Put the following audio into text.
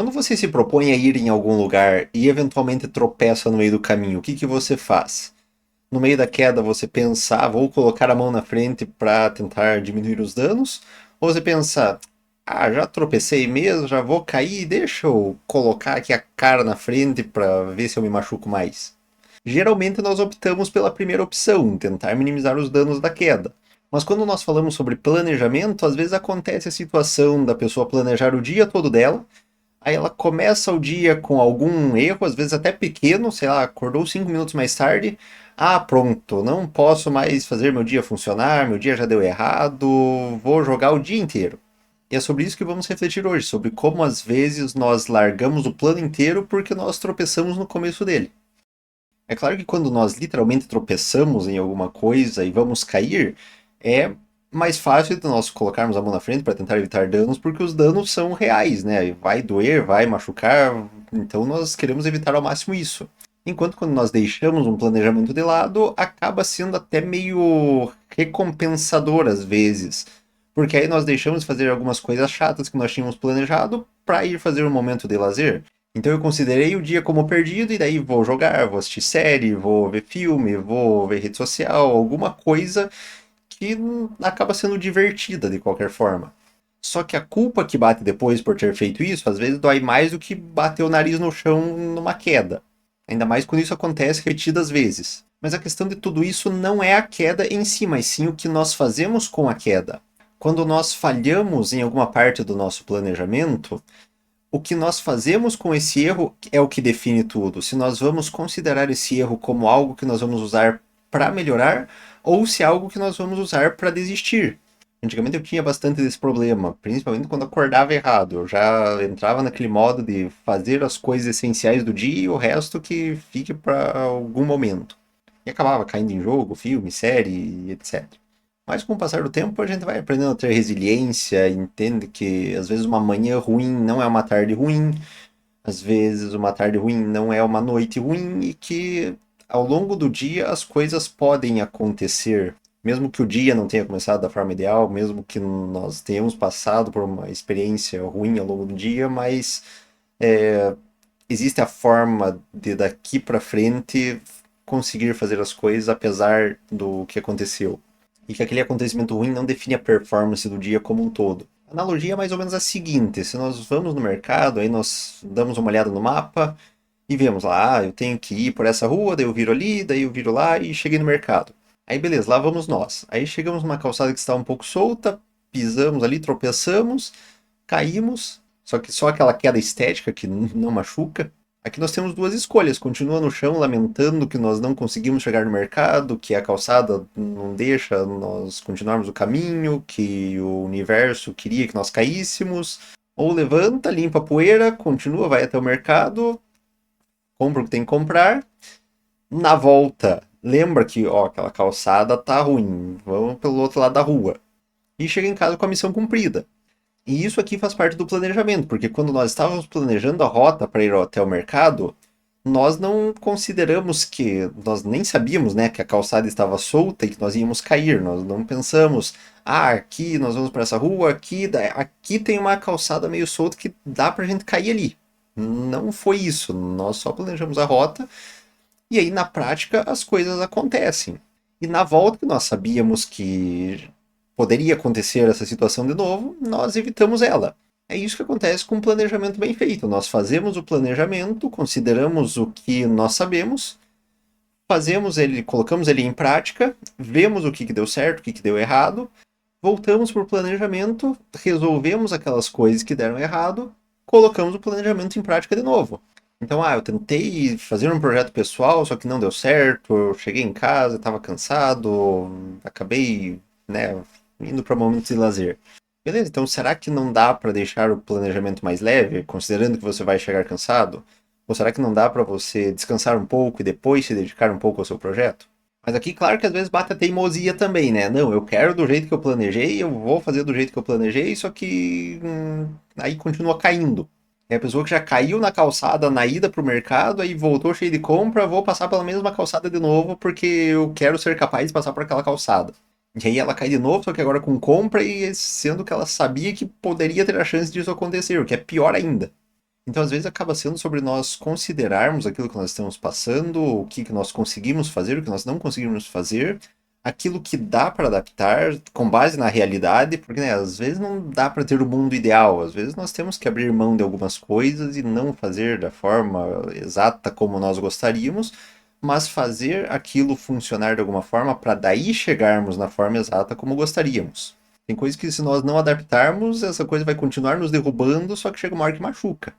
Quando você se propõe a ir em algum lugar e eventualmente tropeça no meio do caminho, o que que você faz? No meio da queda você pensa, vou colocar a mão na frente para tentar diminuir os danos? Ou você pensa, já tropecei mesmo, já vou cair, deixa eu colocar aqui a cara na frente para ver se eu me machuco mais? Geralmente nós optamos pela primeira opção, tentar minimizar os danos da queda. Mas quando nós falamos sobre planejamento, às vezes acontece a situação da pessoa planejar o dia todo dela. Aí ela começa o dia com algum erro, às vezes até pequeno, sei lá, acordou 5 minutos mais tarde. Pronto, não posso mais fazer meu dia funcionar, meu dia já deu errado, vou jogar o dia inteiro. E é sobre isso que vamos refletir hoje, sobre como às vezes nós largamos o plano inteiro porque nós tropeçamos no começo dele. É claro que quando nós literalmente tropeçamos em alguma coisa e vamos cair, é mais fácil de nós colocarmos a mão na frente para tentar evitar danos, porque os danos são reais, né? Vai doer, vai machucar, então nós queremos evitar ao máximo isso. Enquanto quando nós deixamos um planejamento de lado, acaba sendo até meio recompensador às vezes. Porque aí nós deixamos de fazer algumas coisas chatas que nós tínhamos planejado para ir fazer um momento de lazer. Então eu considerei o dia como perdido e daí vou jogar, vou assistir série, vou ver filme, vou ver rede social, alguma coisa que acaba sendo divertida de qualquer forma. Só que a culpa que bate depois por ter feito isso, às vezes dói mais do que bater o nariz no chão numa queda. Ainda mais quando isso acontece repetidas vezes. Mas a questão de tudo isso não é a queda em si, mas sim o que nós fazemos com a queda. Quando nós falhamos em alguma parte do nosso planejamento, o que nós fazemos com esse erro é o que define tudo. Se nós vamos considerar esse erro como algo que nós vamos usar para melhorar ou se é algo que nós vamos usar para desistir. Antigamente eu tinha bastante desse problema, principalmente quando acordava errado. Eu já entrava naquele modo de fazer as coisas essenciais do dia e o resto que fique para algum momento. E acabava caindo em jogo, filme, série, etc. Mas com o passar do tempo a gente vai aprendendo a ter resiliência, entende que às vezes uma manhã ruim não é uma tarde ruim, às vezes uma tarde ruim não é uma noite ruim e que ao longo do dia as coisas podem acontecer. Mesmo que o dia não tenha começado da forma ideal, mesmo que nós tenhamos passado por uma experiência ruim ao longo do dia, mas existe a forma de daqui para frente conseguir fazer as coisas apesar do que aconteceu e que aquele acontecimento ruim não define a performance do dia como um todo. A analogia é mais ou menos a seguinte: se nós vamos no mercado, aí nós damos uma olhada no mapa e vemos lá, eu tenho que ir por essa rua, daí eu viro ali, daí eu viro lá e cheguei no mercado. Aí beleza, lá vamos nós. Aí chegamos numa calçada que está um pouco solta, pisamos ali, tropeçamos, caímos, só que só aquela queda estética que não machuca. Aqui nós temos duas escolhas: continua no chão lamentando que nós não conseguimos chegar no mercado, que a calçada não deixa nós continuarmos o caminho, que o universo queria que nós caíssemos, ou levanta, limpa a poeira, continua, vai até o mercado, compra o que tem que comprar. Na volta, lembra que aquela calçada tá ruim, vamos pelo outro lado da rua. E chega em casa com a missão cumprida. E isso aqui faz parte do planejamento, porque quando nós estávamos planejando a rota para ir até o mercado, nós não consideramos que, nós nem sabíamos, né, que a calçada estava solta e que nós íamos cair. Nós não pensamos, aqui nós vamos para essa rua, aqui tem uma calçada meio solta que dá para a gente cair ali. Não foi isso. Nós só planejamos a rota e aí na prática as coisas acontecem. E na volta que nós sabíamos que poderia acontecer essa situação de novo, nós evitamos ela. É isso que acontece com um planejamento bem feito. Nós fazemos o planejamento, consideramos o que nós sabemos, fazemos ele, colocamos ele em prática, vemos o que deu certo, o que deu errado, voltamos para o planejamento, resolvemos aquelas coisas que deram errado, colocamos o planejamento em prática de novo. Então, eu tentei fazer um projeto pessoal, só que não deu certo, eu cheguei em casa, estava cansado, acabei, né, indo para momentos de lazer. Beleza, então será que não dá para deixar o planejamento mais leve, considerando que você vai chegar cansado? Ou será que não dá para você descansar um pouco e depois se dedicar um pouco ao seu projeto? Mas aqui, claro que às vezes bate a teimosia também, né? Não, eu quero do jeito que eu planejei, eu vou fazer do jeito que eu planejei, só que aí continua caindo. É a pessoa que já caiu na calçada na ida pro mercado, aí voltou cheio de compra, vou passar pela mesma calçada de novo porque eu quero ser capaz de passar por aquela calçada. E aí ela cai de novo, só que agora com compra e sendo que ela sabia que poderia ter a chance disso acontecer, o que é pior ainda. Então, às vezes, acaba sendo sobre nós considerarmos aquilo que nós estamos passando, o que nós conseguimos fazer, o que nós não conseguimos fazer, aquilo que dá para adaptar com base na realidade, porque né, às vezes não dá para ter o mundo ideal, às vezes nós temos que abrir mão de algumas coisas e não fazer da forma exata como nós gostaríamos, mas fazer aquilo funcionar de alguma forma para daí chegarmos na forma exata como gostaríamos. Tem coisas que se nós não adaptarmos, essa coisa vai continuar nos derrubando, só que chega uma hora que machuca.